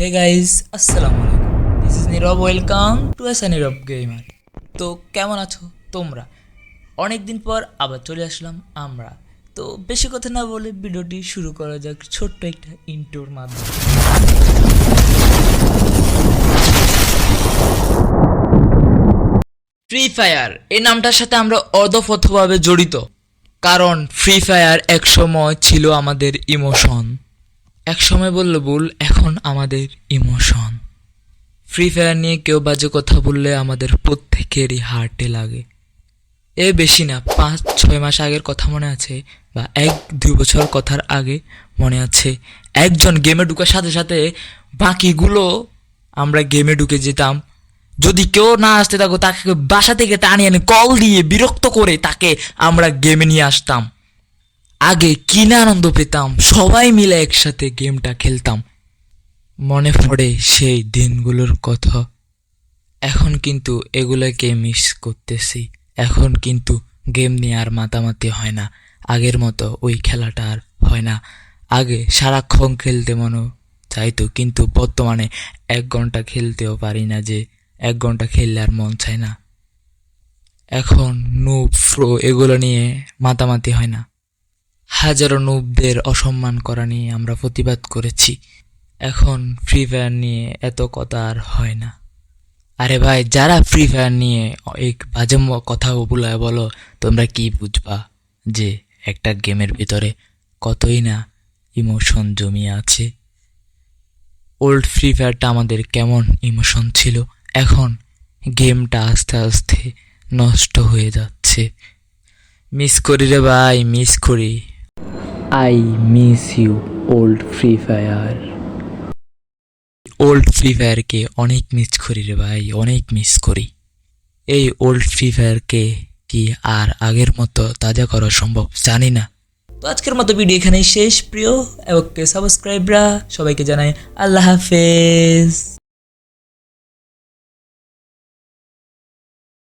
হে guys, আসসালামু আলাইকুম। This is Nirob, welcome to S Nirob gamer. তো কেমন আছো তোমরা? অনেক দিন পর আবার চলে আসলাম আমরা। তো বেশি কথা না বলে ভিডিওটি শুরু করা যাক ছোট্ট একটা ইন্ট্রোর মাধ্যমে। ফ্রি ফায়ার এই নামটার সাথে আমরা অদফতভাবে জড়িত, কারণ ফ্রি ফায়ার এক সময় ছিল আমাদের ইমোশন। এক সময় বললে ভুল, এখন আমাদের ইমোশন। ফ্রি ফায়ার নিয়ে কেউ বাজে কথা বললে আমাদের প্রত্যেকেরই হার্টে লাগে। বেশি না, 5-6 মাস আগের কথা মনে আছে, বা 1-2 বছর কথার আগে মনে আছে, একজন গেমে ঢুকার সাথে সাথে বাকিগুলো আমরা গেমে ঢুকে যেতাম। যদি কেউ না আসতে থাকো তাকে বাসা থেকে টানিয়ে এনে কল দিয়ে বিরক্ত করে তাকে আমরা গেমে নিয়ে আসতাম। আগে কি না আনন্দ পেতাম, সবাই মিলে একসাথে গেমটা খেলতাম। মনে পড়ে সেই দিনগুলোর কথা। এখন কিন্তু এগুলোকে মিস করতেছি। এখন কিন্তু গেম নিয়ে আর মাতামাতি হয় না, আগের মতো ওই খেলাটা আর হয় না। আগে সারাক্ষণ খেলতে মনে চাইতো, কিন্তু বর্তমানে 1 ঘন্টা খেলতেও পারি না, যে 1 ঘন্টা খেললে আর মন চায় না। এখন নুব প্রো এগুলো নিয়ে মাতামাতি হয় না। হাজারো নুবদের অসম্মান করা নিয়ে আমরা প্রতিবাদ করেছি। এখন ফ্রি ফায়ার নিয়ে এত কথা আর হয় না। আরে ভাই, যারা ফ্রি ফায়ার নিয়ে এই বাজে কথা বলো, তোমরা কি বুঝবা যে একটা গেমের ভিতরে কতই না ইমোশন জমিয়ে আছে। ওল্ড ফ্রি ফায়ারটা আমাদের কেমন ইমোশন ছিল, এখন গেমটা আস্তে আস্তে নষ্ট হয়ে যাচ্ছে। মিস করি রে ভাই, মিস করি। I miss you old Free Fire. Old Free ফায়ারকে অনেক মিস করি রে ভাই, অনেক মিস করি। এই ওল্ড ফ্রি ফায়ারকে কি আর আগের মতো তাজা করা সম্ভব জানি না। তো আজকের মতো ভিডিও এখানেই শেষ। প্রিয় এবং সাবস্ক্রাইবরা সবাইকে জানাই আল্লাহ হাফেজ।